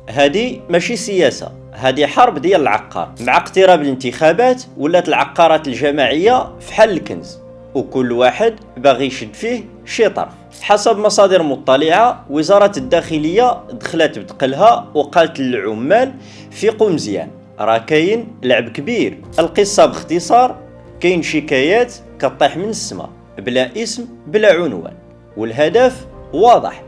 هادي ماشي سياسة، هادي حرب ديال العقار. مع اقتراب الانتخابات ولات العقارات الجماعية فحال الكنز، وكل واحد باغي يشد فيه شي طرف. حسب مصادر مطلعة، وزارة الداخلية دخلت بتقلها وقالت للعمال فيقوا مزيان، راه كاين لعب كبير. القصة باختصار، كاين شكايات كطيح من السماء بلا اسم بلا عنوان، والهدف واضح: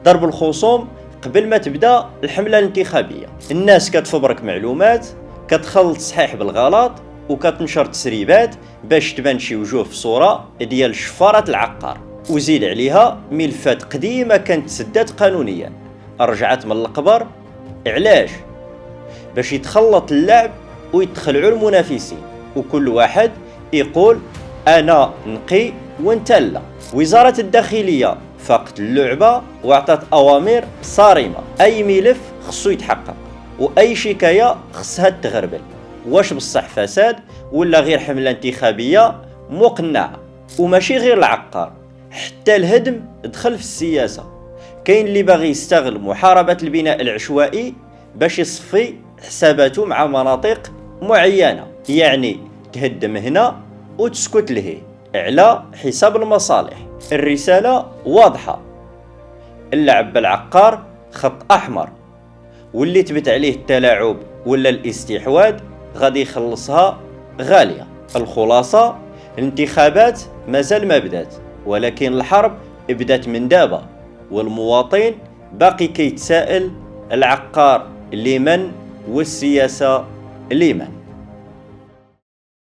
ضرب الخصوم قبل ما تبدا الحملة الانتخابية. الناس كتفبرك معلومات، كتخلط صحيح بالغلط، وكتنشر تسريبات باش تبان شي وجوه في صورة ديال شفارة العقار. وزيد عليها ملفات قديمة كانت تسدات قانونيا رجعت من القبر. علاش؟ باش يتخلط اللعب ويتخلعوا المنافسين، وكل واحد يقول انا نقي وانت لا. وزارة الداخلية فاقت اللعبة وعطات اوامر صارمة: اي ملف خصو يتحقق، واي شكاية خصها تغربل، واش بصح فساد ولا غير حملة انتخابية مقنعة. وماشي غير العقار، حتى الهدم دخل في السياسة. كاين اللي باغي يستغل محاربة البناء العشوائي باش يصفي حساباته مع مناطق معينة، يعني تهدم هنا وتسكت لهي على حساب المصالح. الرسالة واضحة: اللعب بالعقار خط أحمر، واللي تبت عليه التلاعب ولا الاستحواذ غادي يخلصها غالية. الخلاصة، الانتخابات مازال ما بدات، ولكن الحرب بدات من دابا، والمواطن باقي كيتسائل: العقار لمن والسياسة لمن؟